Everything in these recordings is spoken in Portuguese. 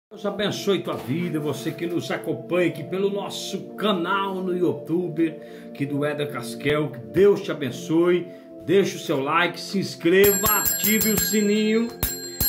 Deus abençoe tua vida, você que nos acompanha aqui pelo nosso canal no YouTube, aqui do Éder Casquel. Que Deus te abençoe. Deixe o seu like, se inscreva, ative o sininho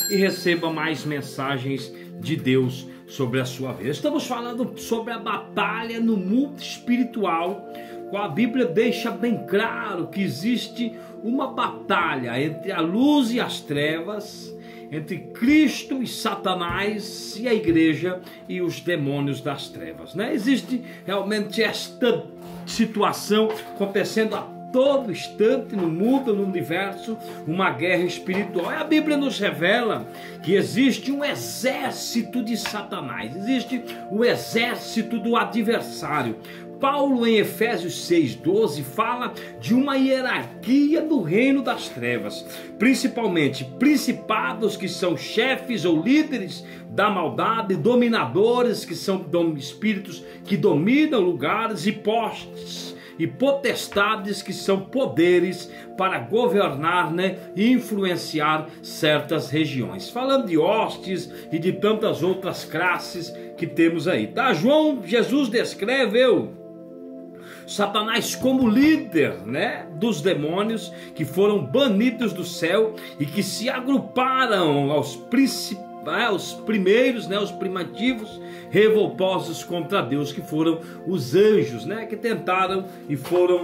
e receba mais mensagens de Deus sobre a sua vida. Estamos falando sobre a batalha no mundo espiritual. A Bíblia deixa bem claro que existe uma batalha entre a luz e as trevas, entre Cristo e Satanás, e a igreja e os demônios das trevas, né? Existe realmente esta situação acontecendo a todo instante no mundo, no universo, uma guerra espiritual. E a Bíblia nos revela que existe um exército de Satanás, existe o exército do adversário. Paulo, em Efésios 6,12, fala de uma hierarquia do reino das trevas, principalmente principados, que são chefes ou líderes da maldade, dominadores, que são espíritos que dominam lugares, e postes e potestades, que são poderes para governar, e influenciar certas regiões. Falando de hostes e de tantas outras classes que temos aí, tá? Jesus descreve Satanás como líder, dos demônios que foram banidos do céu e que se agruparam aos primeiros, os primitivos revoltosos contra Deus, que foram os anjos, que tentaram e foram,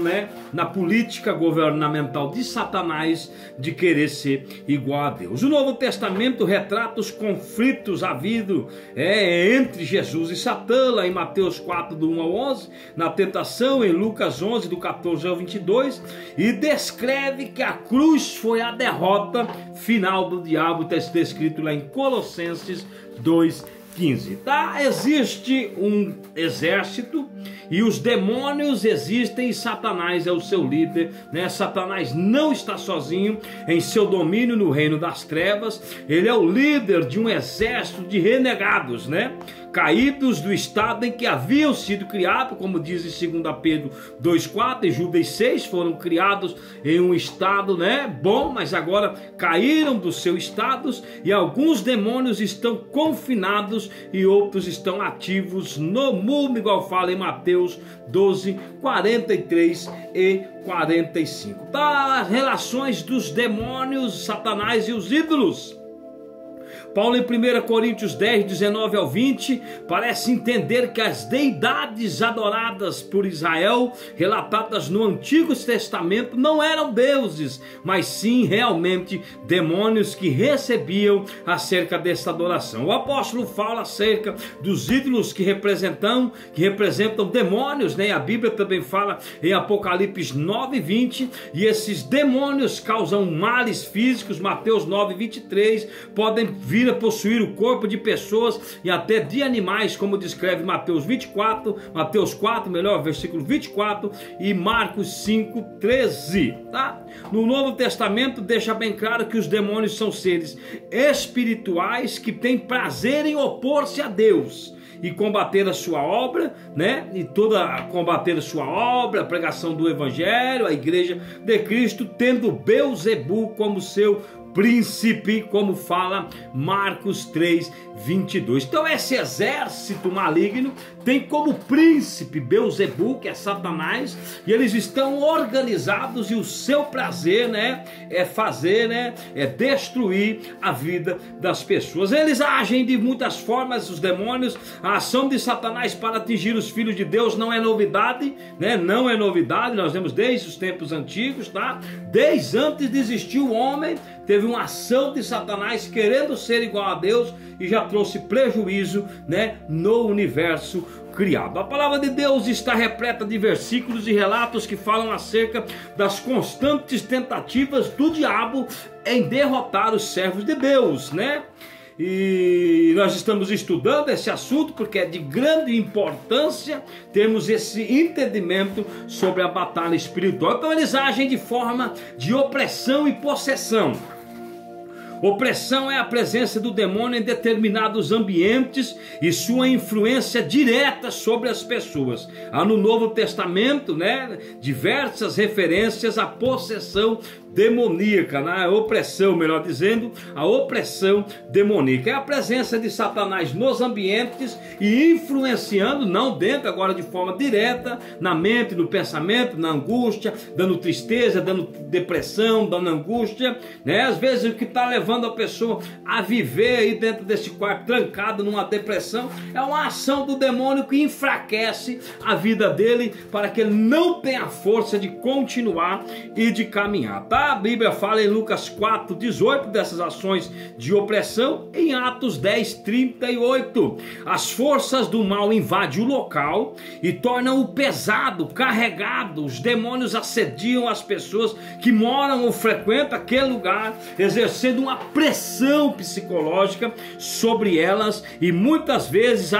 na política governamental de Satanás de querer ser igual a Deus. O Novo Testamento retrata os conflitos havidos entre Jesus e Satã, lá em Mateus 4, do 1 ao 11, na tentação, em Lucas 11, do 14 ao 22, e descreve que a cruz foi a derrota final do diabo. Está descrito lá em Colossenses 2:15, tá? Existe um exército e os demônios existem, e Satanás é o seu líder, Satanás não está sozinho em seu domínio no reino das trevas. Ele é o líder de um exército de renegados, caídos do estado em que haviam sido criados, como diz em 2 Pedro 2,4 e Judas 6, foram criados em um estado, bom, mas agora caíram dos seus estados, e alguns demônios estão confinados e outros estão ativos no mundo, igual fala em Mateus 12, 43 e 45. Tá? As relações dos demônios, Satanás e os ídolos. Paulo, em 1 Coríntios 10, 19 ao 20, parece entender que as deidades adoradas por Israel, relatadas no Antigo Testamento, não eram deuses, mas sim realmente demônios que recebiam acerca dessa adoração. O apóstolo fala acerca dos ídolos que representam demônios, A Bíblia também fala em Apocalipse 9, 20, e esses demônios causam males físicos. Mateus 9, 23, podem vir a possuir o corpo de pessoas e até de animais, como descreve Mateus 4, versículo 24, e Marcos 5, 13, tá? No Novo Testamento deixa bem claro que os demônios são seres espirituais que têm prazer em opor-se a Deus e combater a sua obra, combater a sua obra, a pregação do Evangelho, a igreja de Cristo, tendo Beelzebu como seu príncipe, como fala Marcos 3, 22. Então esse exército maligno tem como príncipe Beelzebu, que é Satanás, e eles estão organizados, e o seu prazer é fazer, é destruir a vida das pessoas. Eles agem de muitas formas, os demônios. A ação de Satanás para atingir os filhos de Deus não é novidade, não é novidade, nós vemos desde os tempos antigos, tá? Desde antes de existir o homem, teve uma ação de Satanás querendo ser igual a Deus, e já trouxe prejuízo, no universo criado. A palavra de Deus está repleta de versículos e relatos que falam acerca das constantes tentativas do diabo em derrotar os servos de Deus, E nós estamos estudando esse assunto porque é de grande importância termos esse entendimento sobre a batalha espiritual. Então eles agem de forma de opressão e possessão. Opressão é a presença do demônio em determinados ambientes e sua influência direta sobre as pessoas. Há no Novo Testamento, né, diversas referências à possessão demoníaca, né? Opressão, melhor dizendo, a opressão demoníaca. É a presença de Satanás nos ambientes e influenciando, não dentro agora de forma direta, na mente, no pensamento, na angústia, dando tristeza, dando depressão, dando angústia, né? Às vezes o que está levando a pessoa a viver aí dentro desse quarto, trancado numa depressão, é uma ação do demônio que enfraquece a vida dele para que ele não tenha força de continuar e de caminhar, tá? A Bíblia fala em Lucas 4:18 dessas ações de opressão, em Atos 10:38. As forças do mal invadem o local e tornam-o pesado, carregado. Os demônios assediam as pessoas que moram ou frequentam aquele lugar, exercendo uma pressão psicológica sobre elas e muitas vezes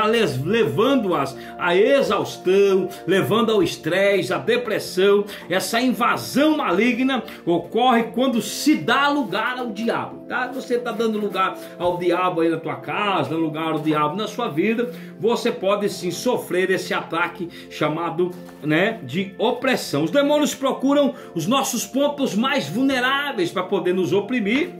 levando-as à exaustão, levando ao estresse, à depressão. Essa invasão maligna ocorre quando se dá lugar ao diabo, tá? Você está dando lugar ao diabo aí na tua casa, dando lugar ao diabo na sua vida, você pode sim sofrer esse ataque chamado, né, de opressão. Os demônios procuram os nossos pontos mais vulneráveis para poder nos oprimir.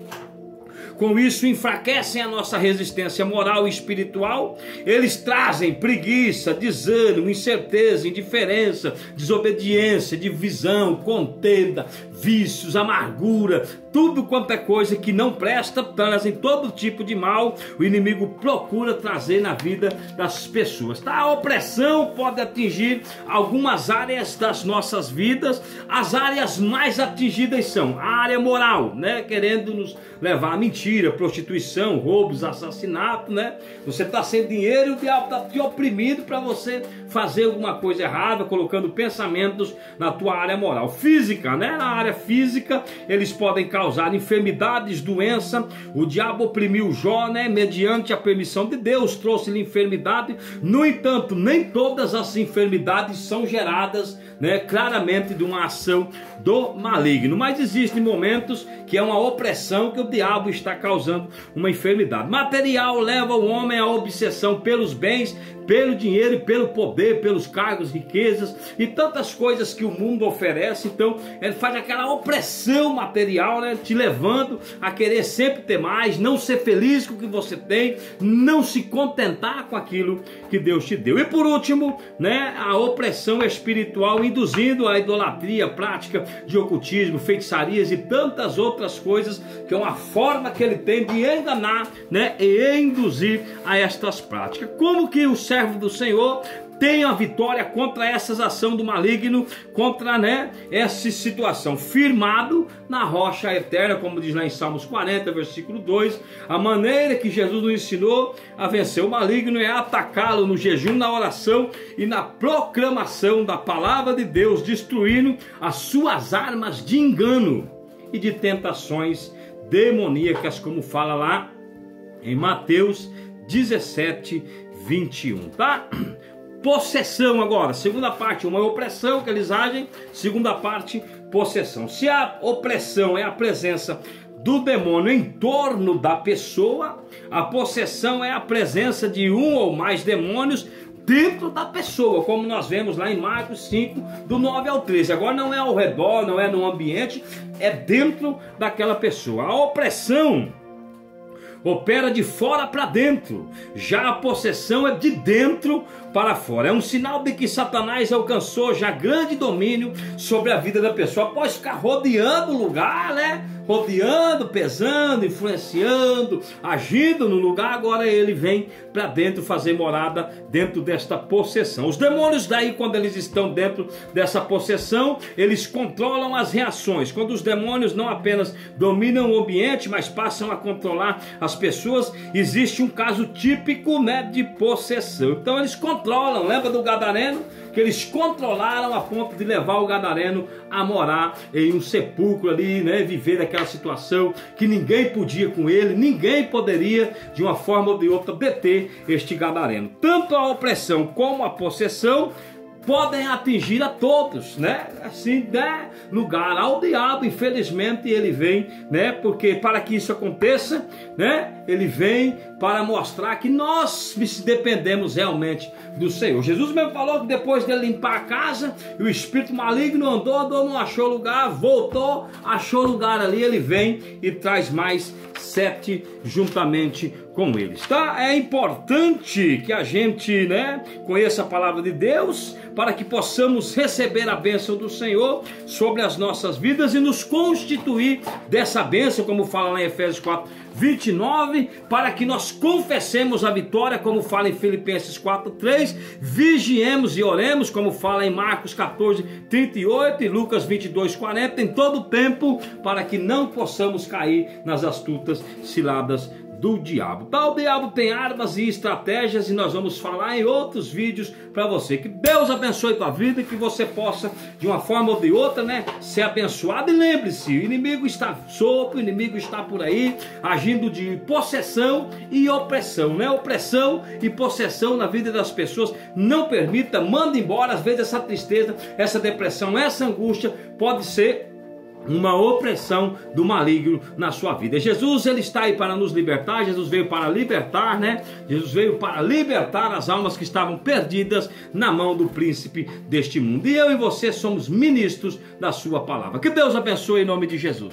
Com isso enfraquecem a nossa resistência moral e espiritual. Eles trazem preguiça, desânimo, incerteza, indiferença, desobediência, divisão, contenda, vícios, amargura, tudo quanto é coisa que não presta, trazem todo tipo de mal. O inimigo procura trazer na vida das pessoas, tá? A opressão pode atingir algumas áreas das nossas vidas. As áreas mais atingidas são a área moral, né? Querendo nos levar a mentira, prostituição, roubos, assassinato, né? Você está sem dinheiro e o diabo está te oprimindo para você fazer alguma coisa errada, colocando pensamentos na tua área moral. Física, né? Na área física, eles podem causar enfermidades, doença. O diabo oprimiu Jó, né? Mediante a permissão de Deus, trouxe-lhe enfermidade. No entanto, nem todas as enfermidades são geradas, né, claramente de uma ação do maligno, mas existem momentos que é uma opressão que o diabo está causando uma enfermidade. Material leva o homem à obsessão pelos bens, pelo dinheiro e pelo poder, pelos cargos, riquezas e tantas coisas que o mundo oferece. Então ele faz aquela opressão material, né, te levando a querer sempre ter mais, não ser feliz com o que você tem, não se contentar com aquilo que Deus te deu. E por último, né, a opressão espiritual, induzindo a idolatria, prática de ocultismo, feitiçarias e tantas outras coisas, que é uma forma que ele tem de enganar, né, e induzir a estas práticas. Como que o servo do Senhor tem a vitória contra essas ações do maligno, contra, né, essa situação? Firmado na rocha eterna, como diz lá em Salmos 40, versículo 2. A maneira que Jesus nos ensinou a vencer o maligno é atacá-lo no jejum, na oração e na proclamação da palavra de Deus, destruindo as suas armas de engano e de tentações demoníacas, como fala lá em Mateus 17:21, tá? Possessão agora, segunda parte, uma opressão que eles agem, segunda parte, possessão. Se a opressão é a presença do demônio em torno da pessoa, a possessão é a presença de um ou mais demônios dentro da pessoa, como nós vemos lá em Marcos 5, do 9 ao 13. Agora não é ao redor, não é no ambiente, é dentro daquela pessoa. A opressão opera de fora para dentro, já a possessão é de dentro para fora. É um sinal de que Satanás alcançou já grande domínio sobre a vida da pessoa, após ficar rodeando o lugar, né? Rodeando, pesando, influenciando, agindo no lugar. Agora ele vem para dentro fazer morada dentro desta possessão. Os demônios daí, quando eles estão dentro dessa possessão, eles controlam as reações. Quando os demônios não apenas dominam o ambiente, mas passam a controlar as pessoas, existe um caso típico, né, de possessão. Então eles controlam. Lembra do gadareno? Que eles controlaram a ponto de levar o gadareno a morar em um sepulcro ali, né, viver aquela situação que ninguém podia com ele, ninguém poderia de uma forma ou de outra deter este gadareno. Tanto a opressão como a possessão podem atingir a todos, né? Assim, dá lugar ao diabo. Infelizmente ele vem, né? Porque para que isso aconteça, né? Ele vem para mostrar que nós dependemos realmente do Senhor. Jesus mesmo falou que depois de limpar a casa, o espírito maligno andou, não achou lugar, voltou, achou lugar ali, ele vem e traz mais 7 juntamente com eles, tá? É importante que a gente, né, conheça a palavra de Deus para que possamos receber a bênção do Senhor sobre as nossas vidas e nos constituir dessa bênção, como fala lá em Efésios 4:29, para que nós confessemos a vitória, como fala em Filipenses 4:3, vigiemos e oremos, como fala em Marcos 14:38 e Lucas 22:40, em todo o tempo, para que não possamos cair nas astutas ciladas do diabo. Tá, o diabo tem armas e estratégias e nós vamos falar em outros vídeos para você. Que Deus abençoe tua vida e que você possa, de uma forma ou de outra, né, ser abençoado. E lembre-se, o inimigo está solto, o inimigo está por aí, agindo de possessão e opressão, né? Opressão e possessão na vida das pessoas. Não permita, manda embora. Às vezes essa tristeza, essa depressão, essa angústia pode ser uma opressão do maligno na sua vida. Jesus, ele está aí para nos libertar. Jesus veio para libertar, né? Jesus veio para libertar as almas que estavam perdidas na mão do príncipe deste mundo. E eu e você somos ministros da sua palavra. Que Deus abençoe em nome de Jesus.